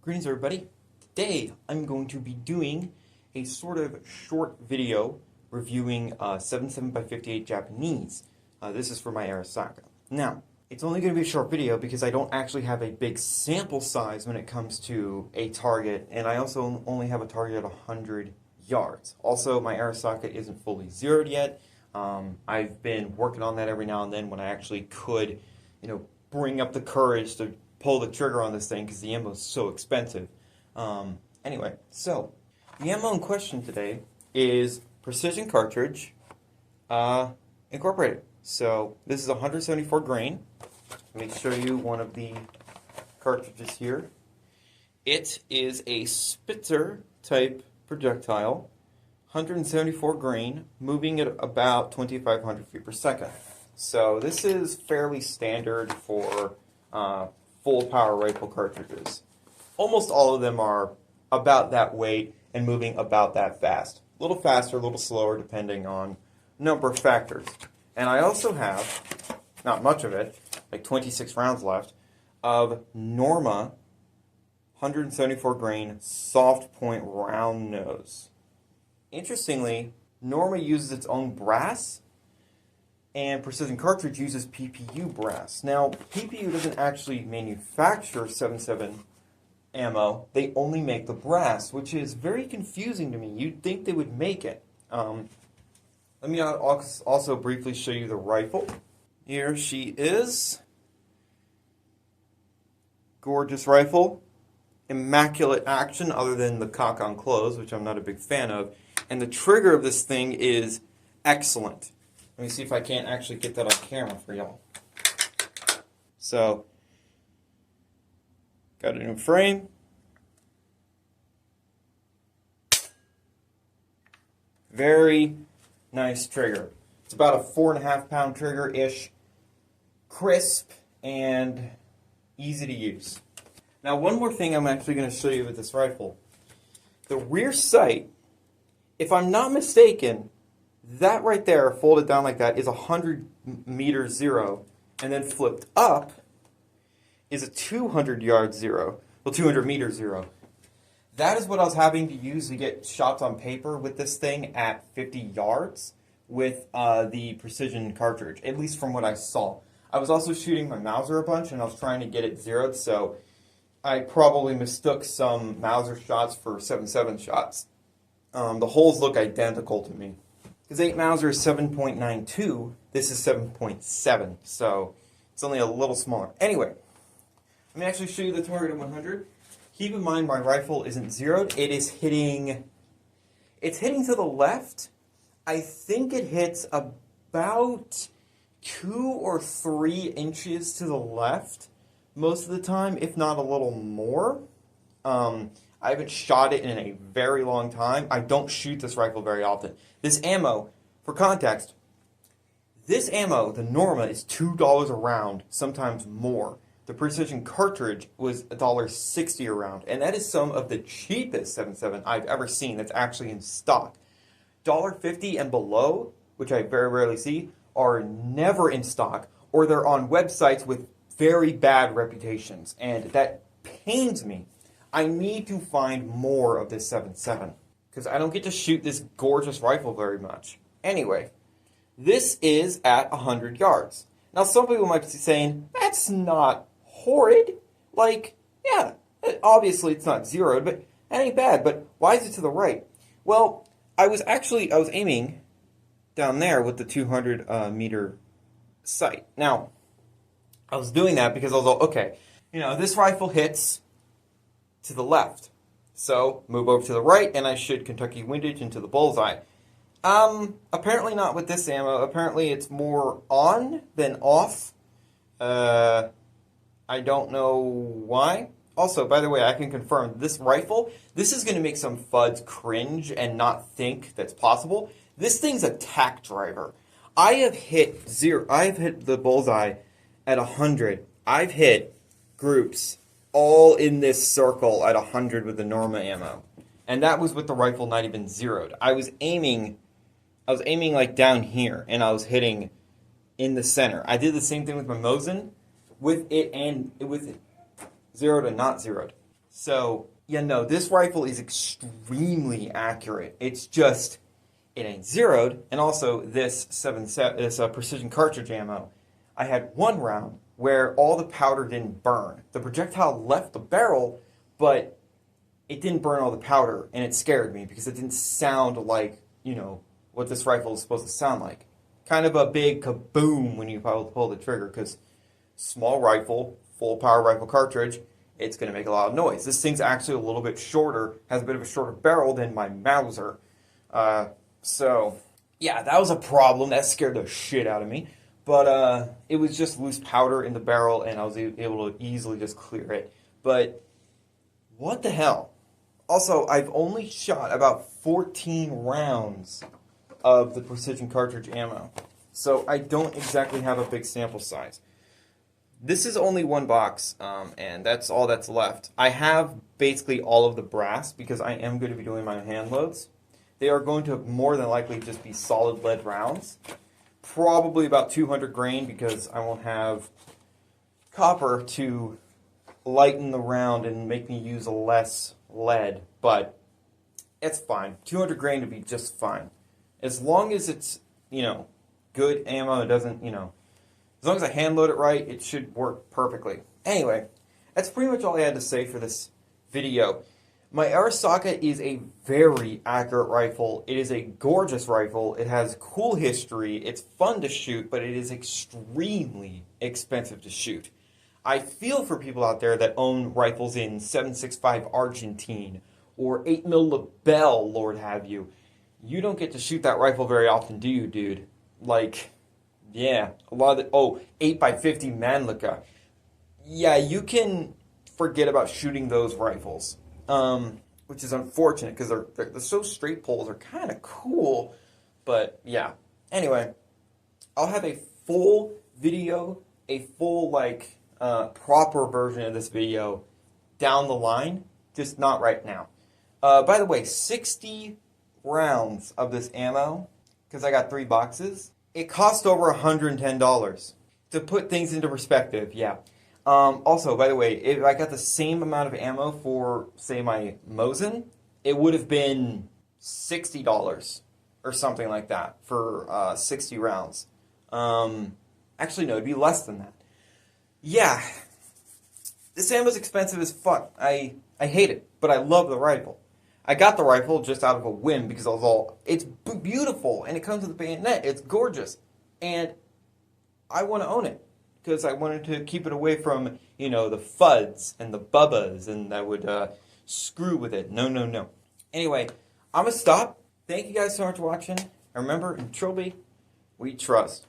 Greetings everybody. Today I'm going to be doing a sort of short video reviewing 77x58 Japanese. This is for my Arasaka. Now, it's only going to be a short video because I don't actually have a big sample size when it comes to a target, and I also only have a target at 100 yards. Also, my Arasaka isn't fully zeroed yet. I've been working on that every now and then when I actually could, bring up the courage to pull the trigger on this thing because the ammo is so expensive. Anyway, so the ammo in question today is Precision Cartridge Incorporated. So this is 174 grain. Let me show you one of the cartridges here. It is a Spitzer type projectile, 174 grain, moving at about 2,500 feet per second. So this is fairly standard for full power rifle cartridges. Almost all of them are about that weight and moving about that fast. A little faster, a little slower, depending on number of factors. And I also have, not much of it, like 26 rounds left, of Norma 174 grain soft point round nose. Interestingly, Norma uses its own brass, and Precision Cartridge uses PPU brass. Now, PPU doesn't actually manufacture 7.7 ammo. They only make the brass, which is very confusing to me. You'd think they would make it. Let me also briefly show you the rifle. Here she is. Gorgeous rifle. Immaculate action other than the cock on close, which I'm not a big fan of. And the trigger of this thing is excellent. Let me see if I can't actually get that on camera for y'all. So, got a new frame. Very nice trigger. It's about a 4.5 pound trigger-ish. Crisp and easy to use. Now, one more thing I'm actually going to show you with this rifle. The rear sight, if I'm not mistaken, that right there, folded down like that, is 100 meter zero, and then flipped up is a 200 yard zero, well, 200 meter zero. That is what I was having to use to get shots on paper with this thing at 50 yards with the Precision Cartridge, at least from what I saw. I was also shooting my Mauser a bunch, and I was trying to get it zeroed, so I probably mistook some Mauser shots for 7.7 shots. The holes look identical to me. Because 8 Mauser is 7.92, this is 7.7, so it's only a little smaller. Anyway, let me actually show you the target at 100. Keep in mind my rifle isn't zeroed. It is hitting, it's hitting to the left. I think it hits about 2 or 3 inches to the left most of the time, if not a little more. I haven't shot it in a very long time. I don't shoot this rifle very often. This ammo, for context, this ammo, the Norma, is $2 a round, sometimes more. The Precision Cartridge was $1.60 a round, and that is some of the cheapest 7.7 I've ever seen that's actually in stock. $1.50 and below, which I very rarely see, are never in stock, or they're on websites with very bad reputations, and that pains me. I need to find more of this 7.7 because I don't get to shoot this gorgeous rifle very much. Anyway, this is at 100 yards. Now, some people might be saying, that's not horrid. Like, yeah, obviously it's not zeroed, but that ain't bad. But why is it to the right? Well, I was aiming down there with the 200 meter sight. Now, I was doing that because I was like, okay, this rifle hits to the left. So, move over to the right, and I should Kentucky windage into the bullseye. Apparently not with this ammo. Apparently it's more on than off. I don't know why. Also, by the way, I can confirm this rifle, this is going to make some FUDs cringe and not think that's possible. This thing's a tack driver. I have hit the bullseye at 100. I've hit groups all in this circle at 100 with the Norma ammo. And that was with the rifle not even zeroed. I was aiming like down here, and I was hitting in the center. I did the same thing with my Mosin, with it zeroed and not zeroed. So, yeah, no, this rifle is extremely accurate. It's just, it ain't zeroed. And also, this precision cartridge ammo, I had one round where all the powder didn't burn. The projectile left the barrel, but it didn't burn all the powder, and it scared me because it didn't sound like, what this rifle is supposed to sound like. Kind of a big kaboom when you pull the trigger, because small rifle, full power rifle cartridge, it's going to make a lot of noise. This thing's actually a little bit shorter, has a bit of a shorter barrel than my Mauser. So, yeah, that was a problem. That scared the shit out of me. But it was just loose powder in the barrel, and I was able to easily just clear it. But what the hell? Also, I've only shot about 14 rounds of the precision cartridge ammo. So I don't exactly have a big sample size. This is only one box, and that's all that's left. I have basically all of the brass because I am going to be doing my hand loads. They are going to more than likely just be solid lead rounds. Probably about 200 grain because I won't have copper to lighten the round and make me use less lead. But it's fine. 200 grain to be just fine. As long as it's, good ammo, it doesn't, as long as I hand load it right, it should work perfectly. Anyway, that's pretty much all I had to say for this video. My Arisaka is a very accurate rifle. It is a gorgeous rifle. It has cool history. It's fun to shoot, but it is extremely expensive to shoot. I feel for people out there that own rifles in 7.65 Argentine or 8mm Lebel, Lord have you. You don't get to shoot that rifle very often, do you, dude? Like, yeah, a lot of the, 8x50 Mannlicher. Yeah, you can forget about shooting those rifles, which is unfortunate because they're so straight pulls are kind of cool, but yeah. Anyway, I'll have a full video, a full proper version of this video down the line, just not right now. By the way, 60 rounds of this ammo, because I got 3 boxes. It cost over $110. To put things into perspective, yeah. Also, by the way, if I got the same amount of ammo for, say, my Mosin, it would have been $60 or something like that for 60 rounds. Actually, no, it'd be less than that. Yeah, this ammo's expensive as fuck. I hate it, but I love the rifle. I got the rifle just out of a whim because I was all, it's beautiful, and it comes with a bayonet. It's gorgeous, and I want to own it because I wanted to keep it away from, the FUDs and the bubbas, and that would screw with it. No, no, no. Anyway, I'm going to stop. Thank you guys so much for watching. And remember, in Trilby, we trust.